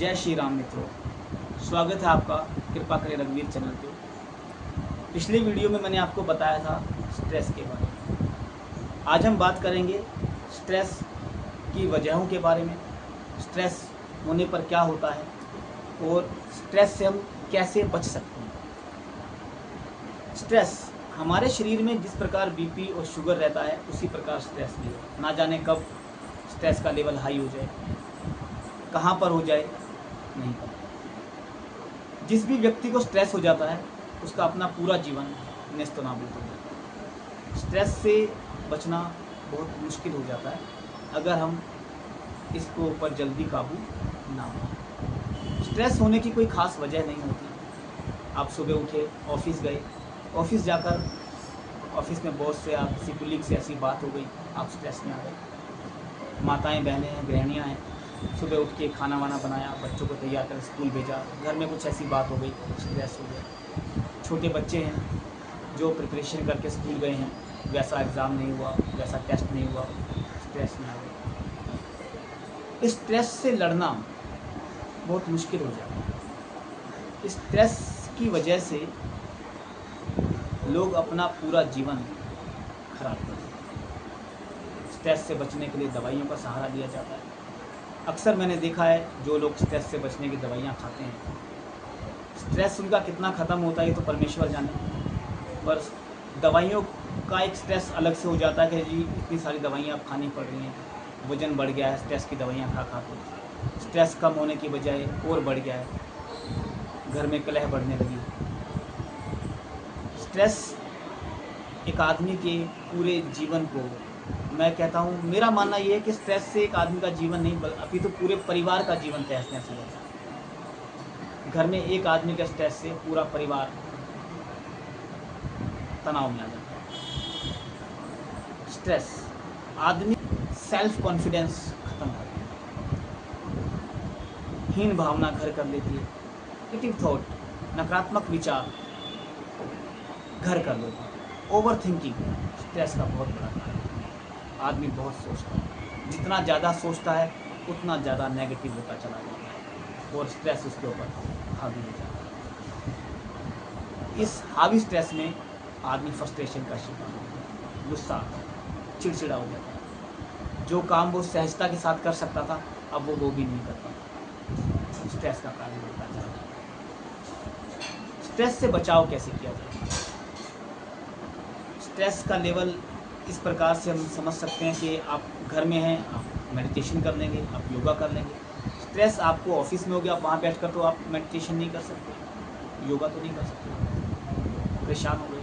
जय श्री राम मित्रों, स्वागत है आपका कृपा करें रघुवीर चैनल पे। पिछले वीडियो में मैंने आपको बताया था स्ट्रेस के बारे में। आज हम बात करेंगे स्ट्रेस की वजहों के बारे में, स्ट्रेस होने पर क्या होता है और स्ट्रेस से हम कैसे बच सकते हैं। स्ट्रेस हमारे शरीर में जिस प्रकार बीपी और शुगर रहता है उसी प्रकार स्ट्रेस भी है। ना जाने कब स्ट्रेस का लेवल हाई हो जाए, कहाँ पर हो जाए नहीं पता। जिस भी व्यक्ति को स्ट्रेस हो जाता है उसका अपना पूरा जीवन नेस्तनाबूद हो जाता है। स्ट्रेस से बचना बहुत मुश्किल हो जाता है अगर हम इसको ऊपर जल्दी काबू ना हो। स्ट्रेस होने की कोई ख़ास वजह नहीं होती। आप सुबह उठे, ऑफिस गए, ऑफिस जाकर ऑफिस में बॉस से या किसी कुलीग से ऐसी बात हो गई, आप स्ट्रेस में आ गए। माताएं बहनें हैं, गृहिणियाँ हैं, सुबह उठ के खाना वाना बनाया, बच्चों को तैयार कर स्कूल भेजा, घर में कुछ ऐसी बात हो गई, स्ट्रेस हो गया। छोटे बच्चे हैं जो प्रिपरेशन करके स्कूल गए हैं, वैसा एग्ज़ाम नहीं हुआ, वैसा टेस्ट नहीं हुआ, स्ट्रेस में आ गए। इस स्ट्रेस से लड़ना बहुत मुश्किल हो जाता है। इस स्ट्रेस की वजह से लोग अपना पूरा जीवन खराब कर देते हैं। स्ट्रेस से बचने के लिए दवाइयों का सहारा लिया जाता है। अक्सर मैंने देखा है जो लोग स्ट्रेस से बचने की दवाइयाँ खाते हैं, स्ट्रेस उनका कितना ख़त्म होता है ये तो परमेश्वर जाने, पर दवाइयों का एक स्ट्रेस अलग से हो जाता है कि जी इतनी सारी दवाइयाँ अब खानी पड़ रही हैं, वज़न बढ़ गया है स्ट्रेस की दवाइयाँ खा खा के, स्ट्रेस कम होने की बजाय और बढ़ गया है, घर में कलह बढ़ने लगी। स्ट्रेस एक आदमी के पूरे जीवन को, मैं कहता हूँ, मेरा मानना ये है कि स्ट्रेस से एक आदमी का जीवन नहीं अभी तो पूरे परिवार का जीवन तहस नहस हो जाता है। घर में एक आदमी के स्ट्रेस से पूरा परिवार तनाव में आ जाता है। स्ट्रेस आदमी सेल्फ कॉन्फिडेंस खत्म कर देता है, हीन भावना घर कर लेती है, नेगेटिव थॉट, नकारात्मक विचार घर कर लेता है। ओवर थिंकिंग स्ट्रेस का बहुत बड़ा कारण है। आदमी बहुत सोचता है, जितना ज़्यादा सोचता है उतना ज़्यादा नेगेटिव होता चला जाता है और स्ट्रेस उसके ऊपर हावी हो जाता है। इस हावी स्ट्रेस में आदमी फ्रस्ट्रेशन का शिकार होता है, गुस्सा आता है, चिड़चिड़ा हो जाता है। जो काम वो सहजता के साथ कर सकता था अब वो भी नहीं कर पाता। स्ट्रेस का कारण होता चला जाता है। स्ट्रेस से बचाव कैसे किया जाए? स्ट्रेस का लेवल इस प्रकार से हम समझ सकते हैं कि आप घर में हैं, आप मेडिटेशन कर लेंगे, आप योगा कर लेंगे। स्ट्रेस आपको ऑफिस में हो गया, आप वहाँ बैठकर तो आप मेडिटेशन नहीं कर सकते, योगा तो नहीं कर सकते, परेशान हो गए,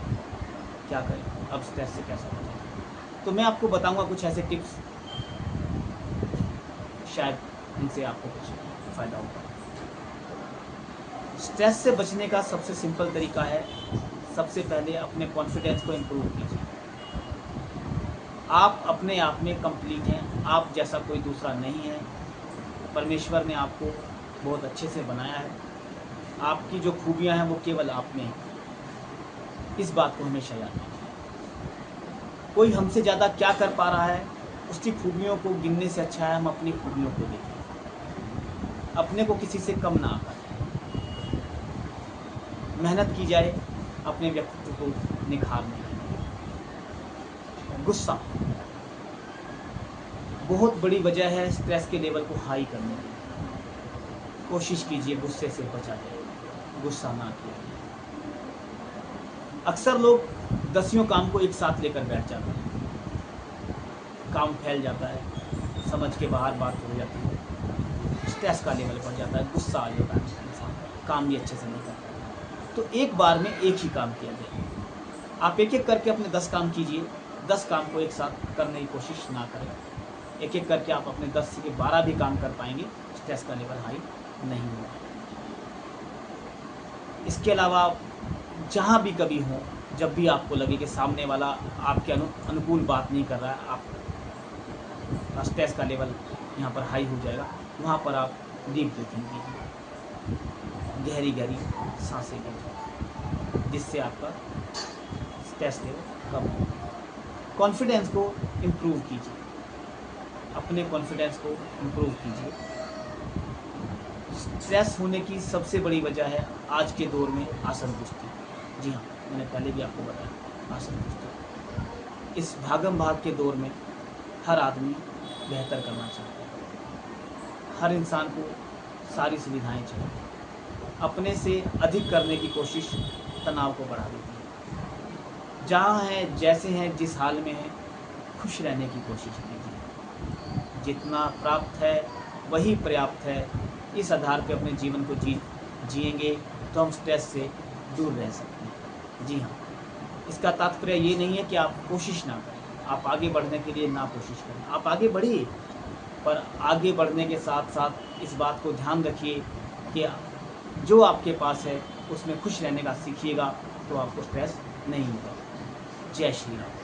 क्या करें? अब स्ट्रेस से कैसे बचें? तो मैं आपको बताऊंगा कुछ ऐसे टिप्स, शायद उनसे आपको कुछ फ़ायदा होगा। स्ट्रेस से बचने का सबसे सिंपल तरीका है, सबसे पहले अपने कॉन्फिडेंस को इम्प्रूव कीजिए। आप अपने आप में कंप्लीट हैं, आप जैसा कोई दूसरा नहीं है। परमेश्वर ने आपको बहुत अच्छे से बनाया है, आपकी जो खूबियां हैं वो केवल आप में हैं। इस बात को हमेशा याद रखिए। कोई हमसे ज़्यादा क्या कर पा रहा है, उसकी खूबियों को गिनने से अच्छा है हम अपनी खूबियों को देखें, अपने को किसी से कम ना आकर मेहनत की जाए अपने व्यक्तित्व को निखारने के लिए। गुस्सा बहुत बड़ी वजह है स्ट्रेस के लेवल को हाई करने की। कोशिश कीजिए गुस्से से बचा जाए, गुस्सा ना किया। अक्सर लोग दसियों काम को एक साथ लेकर बैठ जाते हैं, काम फैल जाता है, समझ के बाहर बात हो जाती है, स्ट्रेस का लेवल बढ़ जाता है, गुस्सा आ जाता है इंसान, काम भी अच्छे से नहीं करता। तो एक बार में एक ही काम किया जाए। आप एक एक करके अपने 10 काम कीजिए, 10 काम को एक साथ करने की कोशिश ना करें। एक एक करके आप अपने 10 से 12 भी काम कर पाएंगे, स्ट्रेस का लेवल हाई नहीं होगा। इसके अलावा जहाँ भी कभी हो, जब भी आपको लगे कि सामने वाला आपके अनुकूल बात नहीं कर रहा है, आप स्ट्रेस का लेवल यहाँ पर हाई हो जाएगा, वहाँ पर आप डीप ब्रीथिंग कीजिए, गहरी गहरी सांसें लीजिए, जिससे आपका स्ट्रेस लेवल कम हो। कॉन्फिडेंस को इम्प्रूव कीजिए, अपने कॉन्फिडेंस को इम्प्रूव कीजिए। स्ट्रेस होने की सबसे बड़ी वजह है आज के दौर में असंतुष्टि। जी हाँ, मैंने पहले भी आपको बताया, असंतुष्टि। इस भागम भाग के दौर में हर आदमी बेहतर करना चाहता है, हर इंसान को सारी सुविधाएं चाहिए, अपने से अधिक करने की कोशिश तनाव को बढ़ा देती है। जहाँ है, जैसे हैं, जिस हाल में है, खुश रहने की कोशिश कीजिए। जितना प्राप्त है वही पर्याप्त है, इस आधार पे अपने जीवन को जिएंगे तो हम स्ट्रेस से दूर रह सकते हैं। जी हाँ, इसका तात्पर्य ये नहीं है कि आप कोशिश ना करें, आप आगे बढ़ने के लिए ना कोशिश करें, आप आगे बढ़िए, पर आगे बढ़ने के साथ साथ इस बात को ध्यान रखिए कि जो आपके पास है उसमें खुश रहने का सीखिएगा, तो आपको स्ट्रेस नहीं होगा। जय श्री राम।